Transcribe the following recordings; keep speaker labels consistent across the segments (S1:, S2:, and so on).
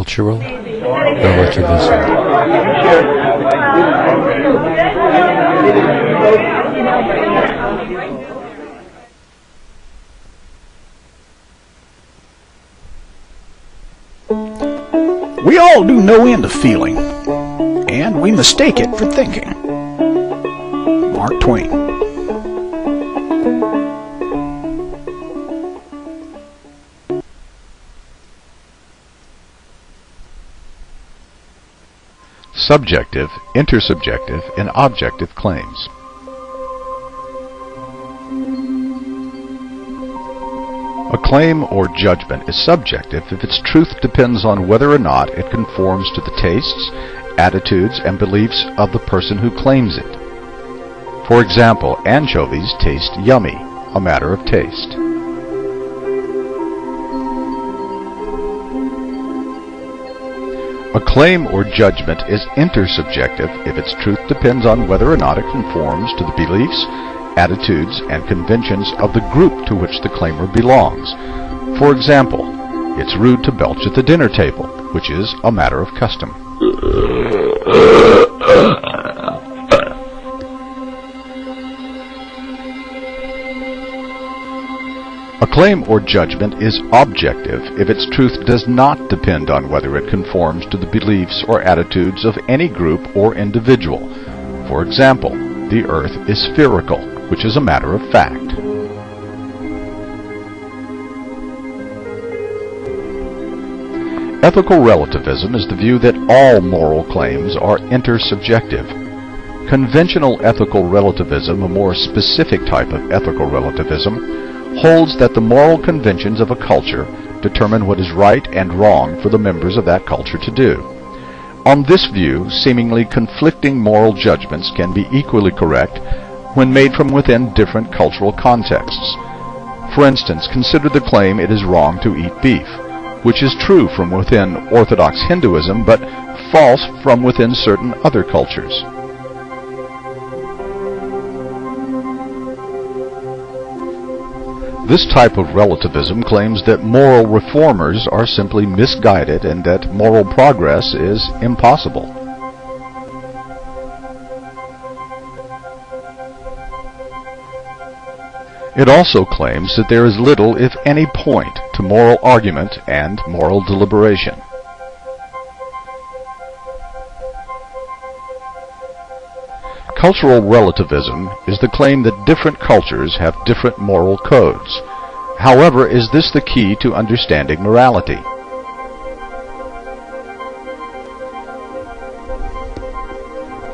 S1: Cultural relativism.
S2: We all do no end of feeling, and we mistake it for thinking. Mark Twain.
S3: Subjective, intersubjective, and objective claims. A claim or judgment is subjective if its truth depends on whether or not it conforms to the tastes, attitudes, and beliefs of the person who claims it. For example, anchovies taste yummy, a matter of taste. A claim or judgment is intersubjective if its truth depends on whether or not it conforms to the beliefs, attitudes, and conventions of the group to which the claimer belongs. For example, it's rude to belch at the dinner table, which is a matter of custom. A claim or judgment is objective if its truth does not depend on whether it conforms to the beliefs or attitudes of any group or individual. For example, the earth is spherical, which is a matter of fact. Ethical relativism is the view that all moral claims are intersubjective. Conventional ethical relativism, a more specific type of ethical relativism, holds that the moral conventions of a culture determine what is right and wrong for the members of that culture to do. On this view, seemingly conflicting moral judgments can be equally correct when made from within different cultural contexts. For instance, consider the claim it is wrong to eat beef, which is true from within Orthodox Hinduism, but false from within certain other cultures. This type of relativism claims that moral reformers are simply misguided and that moral progress is impossible. It also claims that there is little, if any, point to moral argument and moral deliberation. Cultural relativism is the claim that different cultures have different moral codes. However, is this the key to understanding morality?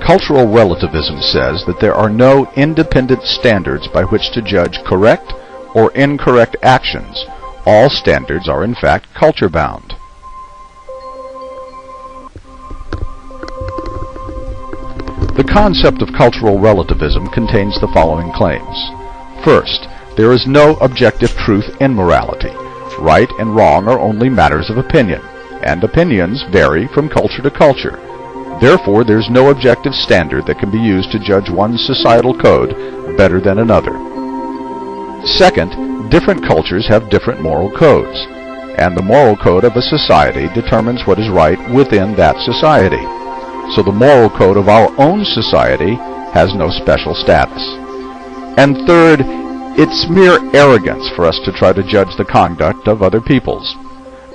S3: Cultural relativism says that there are no independent standards by which to judge correct or incorrect actions. All standards are in fact culture-bound. The concept of cultural relativism contains the following claims. First, there is no objective truth in morality. Right and wrong are only matters of opinion, and opinions vary from culture to culture. Therefore, there's no objective standard that can be used to judge one societal code better than another. Second, different cultures have different moral codes, and the moral code of a society determines what is right within that society. So the moral code of our own society has no special status. And third, it's mere arrogance for us to try to judge the conduct of other peoples.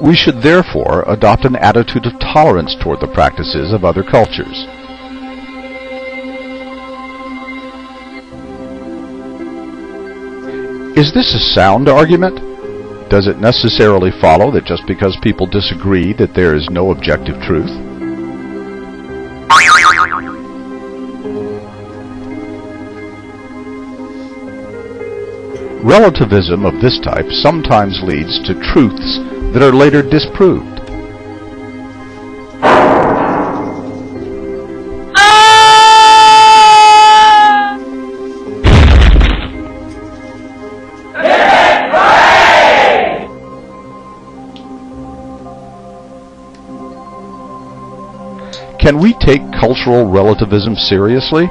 S3: We should therefore adopt an attitude of tolerance toward the practices of other cultures. Is this a sound argument? Does it necessarily follow that just because people disagree that there is no objective truth? Relativism of this type sometimes leads to truths that are later disproved. Can we take cultural relativism seriously?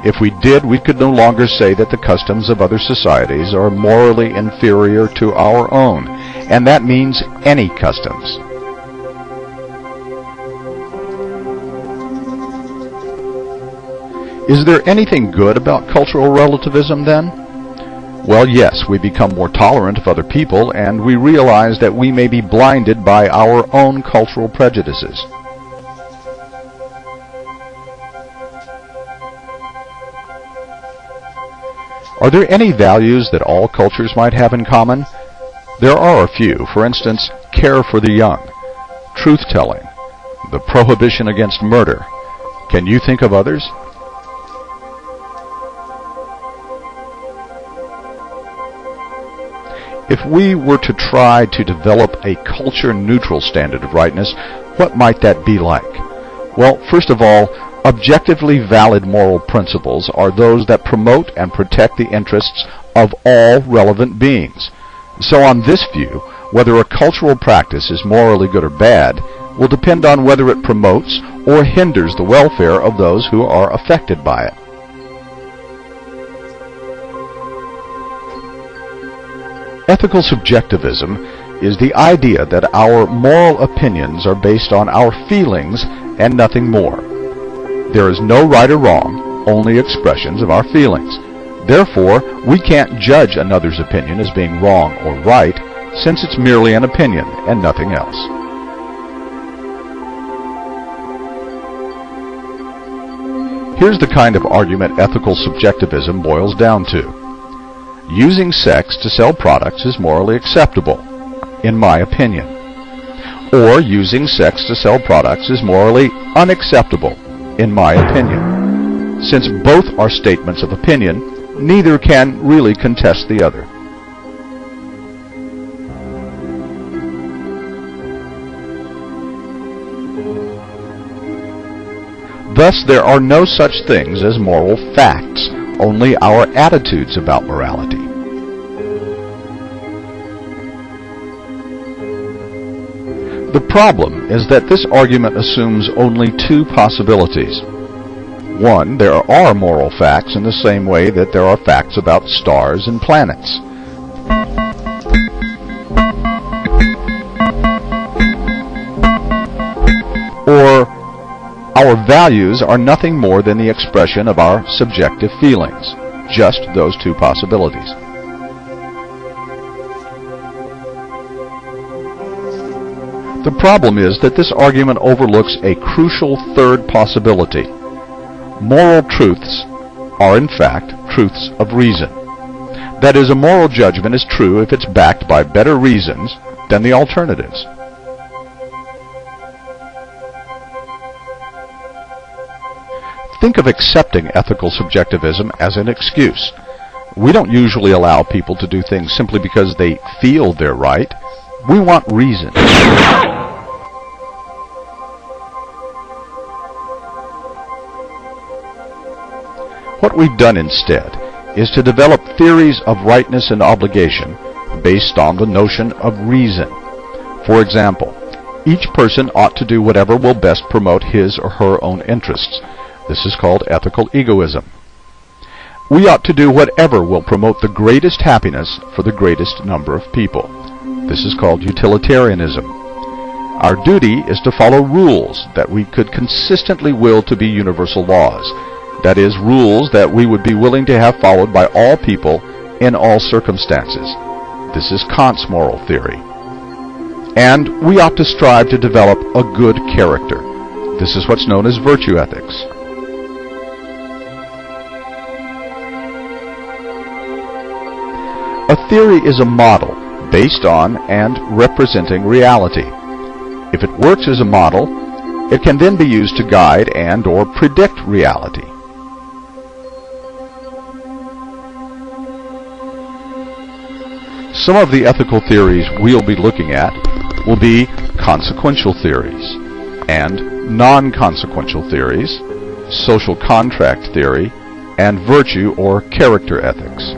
S3: If we did, we could no longer say that the customs of other societies are morally inferior to our own, and that means any customs. Is there anything good about cultural relativism then? Well, yes, we become more tolerant of other people, and we realize that we may be blinded by our own cultural prejudices. Are there any values that all cultures might have in common? There are a few. For instance, care for the young, truth-telling, the prohibition against murder. Can you think of others? If we were to try to develop a culture-neutral standard of rightness, what might that be like? Well, first of all, objectively valid moral principles are those that promote and protect the interests of all relevant beings. So on this view, whether a cultural practice is morally good or bad will depend on whether it promotes or hinders the welfare of those who are affected by it. Ethical subjectivism is the idea that our moral opinions are based on our feelings and nothing more. There is no right or wrong, only expressions of our feelings. Therefore, we can't judge another's opinion as being wrong or right, since it's merely an opinion and nothing else. Here's the kind of argument ethical subjectivism boils down to. Using sex to sell products is morally acceptable, in my opinion. Or using sex to sell products is morally unacceptable, in my opinion. Since both are statements of opinion, neither can really contest the other. Thus, there are no such things as moral facts, only our attitudes about morality. The problem is that this argument assumes only two possibilities. One, there are moral facts in the same way that there are facts about stars and planets. Or, our values are nothing more than the expression of our subjective feelings. Just those two possibilities. The problem is that this argument overlooks a crucial third possibility. Moral truths are in fact truths of reason. That is, a moral judgment is true if it's backed by better reasons than the alternatives. Think of accepting ethical subjectivism as an excuse. We don't usually allow people to do things simply because they feel they're right. We want reason. What we've done instead is to develop theories of rightness and obligation based on the notion of reason. For example, each person ought to do whatever will best promote his or her own interests. This is called ethical egoism. We ought to do whatever will promote the greatest happiness for the greatest number of people. This is called utilitarianism. Our duty is to follow rules that we could consistently will to be universal laws. That is, rules that we would be willing to have followed by all people in all circumstances. This is Kant's moral theory. And we ought to strive to develop a good character. This is what's known as virtue ethics. A theory is a model based on and representing reality. If it works as a model, it can then be used to guide and or predict reality. Some of the ethical theories we'll be looking at will be consequential theories and non-consequential theories, social contract theory, and virtue or character ethics.